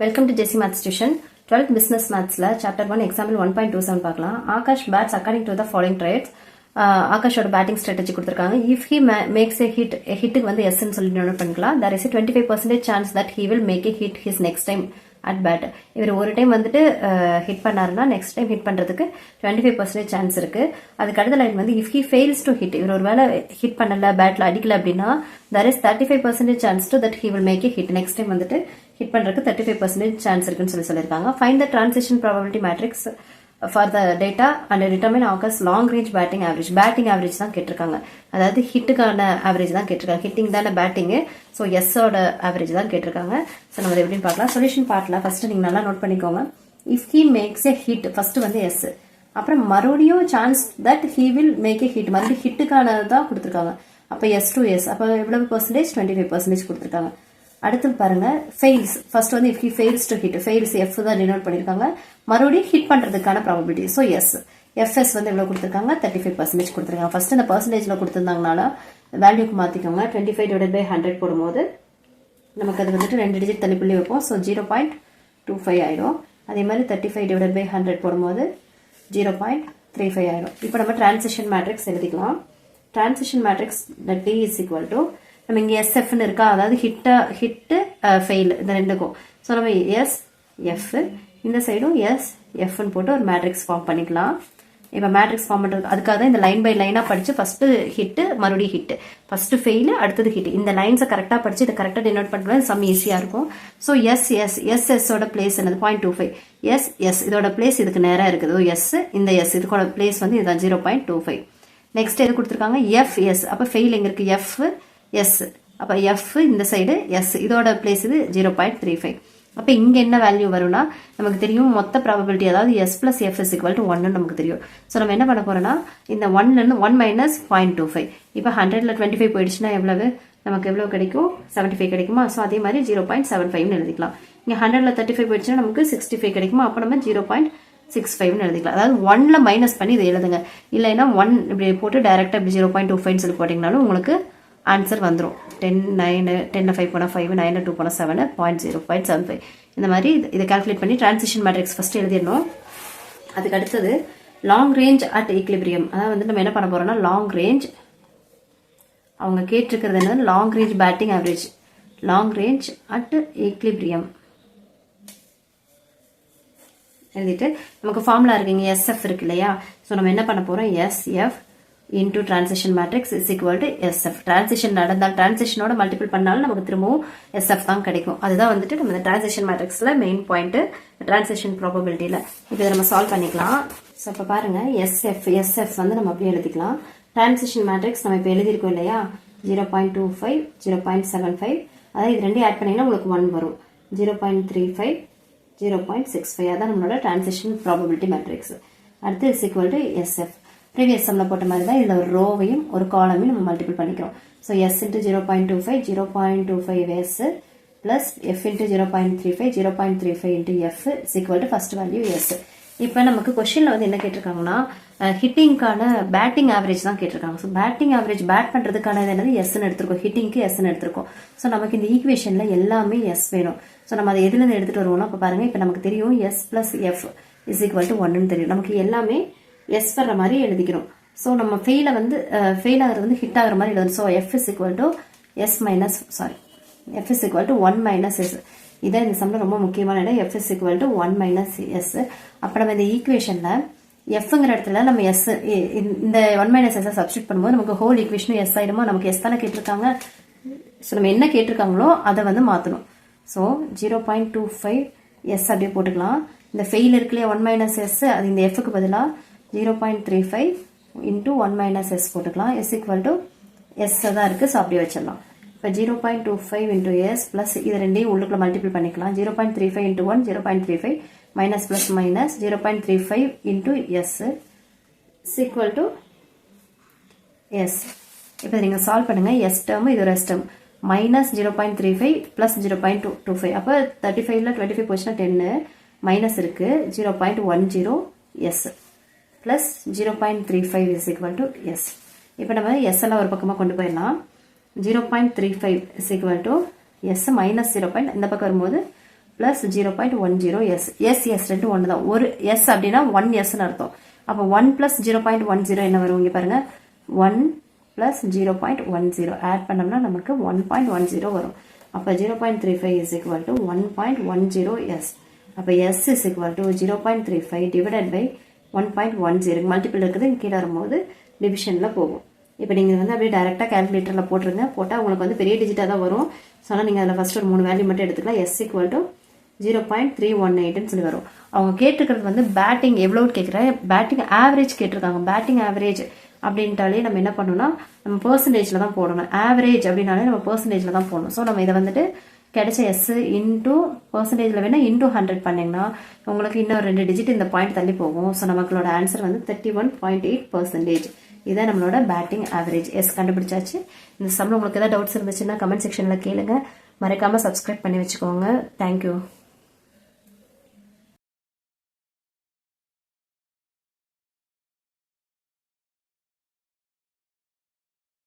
Welcome to Jesse Maths Tuition. 12th Business Maths la Chapter 1 Example 1.27 பார்க்கலாம். Akash bats according to the following traits. ஆகாஷோட batting strategy கொடுத்துருக்காங்க. If he makes a ஹிட்டுக்கு வந்து எஸ்ன்னு சொல்லி note பண்ணிக்கலாம். there is a 25% chance that he will make a hit his next time at bat. இவர் ஒரு டைம் வந்துட்டு ஹிட் பண்ணாருன்னா நெக்ஸ்ட் டைம் ஹிட் பண்றதுக்கு 25% சான்ஸ் இருக்கு. அதுக்கு அடுத்த லைன் வந்து if he fails to hit, இவர் ஒரு வேளை ஹிட் பண்ணல பேட்ல அடிக்கல அப்படின்னா there is 35% chance to that he will make a hit. Next time வந்துட்டு ஹிட் பண்றதுக்கு 35% சான்ஸ் இருக்குன்னு சொல்லியிருக்காங்க. Find the transition probability matrix for the data and determine Akash long range batting average. Batting average தான் கேட்டிருக்காங்க, அதாவது ஹிட்டுக்கான average தான் கேட்டிருக்காங்க. Hitting தானே பேட்டிங், ஸோ எஸ்ஸோட ஆவரேஜ் தான் கேட்டிருக்காங்க. ஸோ நம்ம எப்படின்னு பார்க்கலாம். சொல்யூஷன் பார்ட்ல ஃபர்ஸ்ட் நீங்க நல்லா நோட் பண்ணிக்கோங்க. If he makes a hit, first வந்து எஸ், அப்புறம் மறுபடியும் chance that he will make a hit, மறுபடியும் ஹிட்டுக்கான தான் கொடுத்துருக்காங்க. அப்போ எஸ் டு எஸ், அப்போ எவ்வளவு பர்சன்டேஜ் 25% கொடுத்துருக்காங்க. அடுத்து பாருங்க ஃபெயில்ஸ். ஃபர்ஸ்ட் வந்து if he fails to hit, fails F தான் டினோட் பண்ணிருக்காங்க, மறுபடியும் ஹிட் பண்றதுக்கான ப்ராபபிலிட்டி. ஸோ எஸ் எஃப்எஸ் வந்து எவ்வளவு கொடுத்துருக்காங்க, 35% கொடுத்துருக்காங்க. ஃபர்ஸ்ட் இந்த பர்சன்டேஜ்ல கொடுத்துருந்தாங்கனால வேல்யூக்கு மாத்திக்கோங்க. 25/100 போடும்போது நமக்கு அது வந்துட்டு 2 டிஜிட் தள்ளிப்புள்ளி வைப்போம். ஸோ 0.25 ஆயிடும். அதே மாதிரி 35/100 போடும்போது 0.35 ஆயிடும். இப்போ நம்ம டிரான்சிஷன் மேட்ரிக்ஸ் எழுதிக்கலாம். Transition matrix T is equal to, நம்ம இங்க எஸ்எஃப்னு இருக்கா, அதாவது ஹிட் ஃபெயில் இந்த ரெண்டுக்கும். ஸோ நம்ம எஸ் எஃப், இந்த சைடும் எஸ் எஃப்னு போட்டு ஒரு மேட்ரிக்ஸ் ஃபார்ம் பண்ணிக்கலாம். இப்போ மேட்ரிக்ஸ் ஃபார்ம் பண்றது அதுக்காக தான் இந்த லைன் பை லைனா படிச்சு ஃபர்ஸ்ட் ஹிட் மறுபடியும் ஹிட், ஃபர்ஸ்ட் ஃபெயில் அடுத்தது ஹிட், இந்த லைன்ஸை கரெக்டா படிச்சு இதை கரெக்டா டினோட் பண்ணுறது சம் ஈஸியா இருக்கும். ஸோ எஸ் எஸ் எஸ் எஸ்ஸோட பிளேஸ் என்னது 0.25, எஸ் எஸ் இதோட பிளேஸ் இதுக்கு நேரா இருக்குது. எஸ் இந்த எஸ் இதுக்கோட பிளேஸ் வந்து இதுதான் 0.25. நெக்ஸ்ட் எது கொடுத்துருக்காங்க, எஃப் எஸ், அப்போ ஃபெயில் எங்க இருக்கு, எஃப் எஸ், அப்ப எஃப் இந்த சைடு எஸ், இதோட பிளேஸ் இது 0.35. அப்ப இங்க என்ன வேல்யூ வரும்னா நமக்கு தெரியும் மொத்த ப்ராபபிலிட்டி, அதாவது S plus F is equal to 1 நமக்கு தெரியும். ஸோ நம்ம என்ன பண்ண போறோம்னா இந்த 1ல இருந்து 1 மைனஸ் 0.25, இப்போ 100ல 25 போயிடுச்சுன்னா எவ்வளவு நமக்கு எவ்வளவு கிடைக்கும், 75 கிடைக்குமா. ஸோ அதே மாதிரி 0.75 எழுதிக்கலாம். இங்க 100ல 35 போயிடுச்சுன்னா நமக்கு 65 கிடைக்குமா. அப்ப நம்ம 0.65 எழுதிக்கலாம். அதாவது 1ல மைனஸ் பண்ணி இதை எழுதுங்க. இல்லைன்னா 1 இப்படி போட்டு டைரக்டா இப்படி 0.25 சொல்லி போட்டீங்கனாலும் உங்களுக்கு ஆன்சர் வந்துடும். 10 5 போனால் 5, 9 2 போனால் 7, 0.75 இந்த மாதிரி இதை கால்குலேட் பண்ணி டிரான்சிஷன் மேட்ரிக்ஸ் ஃபர்ஸ்ட் எழுதிடணும். அதுக்கு அடுத்தது லாங் ரேஞ்ச் அட் ஈக்லிபிரியம், அதாவது வந்து நம்ம என்ன பண்ண போறோம்னா லாங் ரேஞ்ச், அவங்க கேட்டிருக்கிறது என்னது long range batting average, long range at equilibrium எழுதிட்டு நமக்கு ஃபார்முலா இருக்குங்க, எஸ்எஃப் இருக்கு இல்லையா. ஸோ நம்ம என்ன பண்ண போறோம், SF into transition matrix is equal to SF. transition நடந்தால் transitionோட மல்டிபிள் பண்ணாலும் நமக்கு திரும்பவும் SF தான் கிடைக்கும். அதுதான் வந்துட்டு நம்ம transition matrixல மெயின் பாயிண்ட் transition probabilityல. இப்போ இதை நம்ம சால்வ் பண்ணிக்கலாம். ஸோ இப்போ பாருங்க SF வந்து நம்ம அப்படியே எழுதிக்கலாம். transition matrix நம்ம இப்போ எழுதியிருக்கோம் இல்லையா, 0.25 0.75, அதாவது இது ரெண்டையும் ஆட் பண்ணீங்கன்னா உங்களுக்கு 1 வரும். 0.35 0.65 அதான் நம்மளோட transition probability matrix. அடுத்து is equal to SF. Previous சம்ல போட்ட மாதிரி தான் இதில் ஒரு ரோவையும் ஒரு காலமையும் நம்ம மல்டிபிள் பண்ணிக்கிறோம். So S into 0.25 0.25 S plus F into 0.35 0.35 into F is equal to first value S. இப்போ நமக்கு கொஸ்டின்ல வந்து என்ன கேட்டிருக்காங்கன்னா ஹிட்டிங்கான பேட்டிங் ஆவரேஜ் தான் கேட்டிருக்காங்க. ஸோ பேட்டிங் ஆவரேஜ் பேட் பண்றதுக்கான என்னது எஸ்ன்னு எடுத்திருக்கோம், ஹிட்டிங்க்கு எஸ்ன்னு எடுத்திருக்கோம். ஸோ நமக்கு இந்த ஈக்குவேஷன்ல எல்லாமே எஸ் வேணும். ஸோ நம்ம அதை எதுல இருந்து எடுத்துட்டு வருவோம்னா இப்போ பாருங்க, இப்போ நமக்கு தெரியும் S plus F is equal to 1ன்னு தெரியும். நமக்கு எல்லாமே எஸ் வர்ற மாதிரி எழுதிக்கிறோம். ஸோ நம்ம ஃபெயில் ஆகிறது வந்து ஹிட் ஆகிற மாதிரி எழுதணும். So F is equal to S minus F is equal to 1 minus S. இதான் இந்த சம்ல ரொம்ப முக்கியமான இடம், F is equal to 1 minus S. அப்போ நம்ம இந்த ஈக்குவேஷன்ல எஃப்ங்கிற இடத்துல நம்ம எஸ் இந்த 1 மைனஸ் எஸ் சப்ஸ்டியூட் பண்ணும்போது நமக்கு ஹோல் ஈக்குவேஷனும் எஸ் ஆயிடுமா. நமக்கு எஸ் தானே கேட்டிருக்காங்க. ஸோ நம்ம என்ன கேட்டிருக்காங்களோ அதை வந்து மாற்றணும். ஸோ 0.25 எஸ் அப்படியே போட்டுக்கலாம். இந்த ஃபெயில் இருக்கு இல்லையா 1 மைனஸ் எஸ், அது இந்த எஃப்க்கு பதிலாக 0.35 into 1 minus s போட்டுக்கலாம். s equal to s தான் இருக்கு. ஸோ அப்படியே வச்சிடலாம். இப்போ 0.25 into s plus இது ரெண்டையும் உள்ளுக்குள்ள மல்டிபிள் பண்ணிக்கலாம். 0.35 into 1 0.35 minus plus minus 0.35 into s is equal to s. இப்போ நீங்க சால்வ் பண்ணுங்க. s டேர்ம் இது ஒரு s டேர்ம் minus 0.35 plus 0.25, அப்போ 35ல 25 போச்சுன்னா 10 மைனஸ் இருக்கு 0.10 s plus 0.35 is equal to s. இப்போ நம்ம s எல்லாம் ஒரு பக்கமா கொண்டு போயிடலாம். 0.35 is equal to s minus 0. இந்த பக்கம் வரும்போது பிளஸ் 0.10 எஸ் ரெண்டு ஒன்று தான். ஒரு எஸ் அப்படின்னா 1 எஸ்ன்னு அர்த்தம். அப்போ 1 பிளஸ் 0.10 என்ன வரும் இங்கே பாருங்க, 1 பிளஸ் 0.10 ஆட் பண்ணோம்னா நமக்கு 1.10 வரும். அப்போ 0.35 இஸ் ஈக்குவல் டு 1.10 எஸ். அப்போ S is equal to 0.35 divided by 1.10 multiple இருக்குது, கீழே வரும்போது டிவிஷனில் போகும். இப்போ நீங்கள் வந்து அப்படியே டேரெக்டாக கேல்குலேட்டரில் போட்டுருங்க. போட்டால் உங்களுக்கு வந்து பெரிய டிஜிட்டாக தான் வரும். ஸோ ஆனால் நீங்கள் அதில் ஃபஸ்ட்டு ஒரு 3 வேல்யூ மட்டும் எடுத்துக்கலாம். எஸ் ஈக்குவல் டு 0.318 சொல்லி வரும். அவங்க கேட்டிருக்கிறது வந்து பேட்டிங் எவ்வளோ கேட்குறாங்க, பேட்டிங் ஆவரேஜ் கேட்டிருக்காங்க. பேட்டிங் ஆவரேஜ் அப்படின்ட்டாலே நம்ம என்ன பண்ணணும்னா நம்ம பெர்சன்டேஜில் தான் போடணும். ஆவரேஜ் அப்படின்னாலே நம்ம பெர்சன்டேஜில் தான் போடணும். ஸோ நம்ம இதை வந்துட்டு கிடைச்ச எஸ் இன்டூ பெர்சன்டேஜில் வேணால் இன்டூ 100 பண்ணிங்கன்னா உங்களுக்கு இன்னும் 2 டிஜிட் இந்த பாயிண்ட் தள்ளி போகும். ஸோ நம்மளோட ஆன்சர் வந்து 31.8%. இதான் நம்மளோட பேட்டிங் ஆவரேஜ். எஸ் கண்டுபிடிச்சாச்சு. இந்த சம்மில் உங்களுக்கு ஏதாவது டவுட்ஸ் இருந்துச்சுன்னா கமெண்ட் செக்ஷனில் கேளுங்க. மறக்காமல் சப்ஸ்கிரைப் பண்ணி வச்சுக்கோங்க. தேங்க்யூ.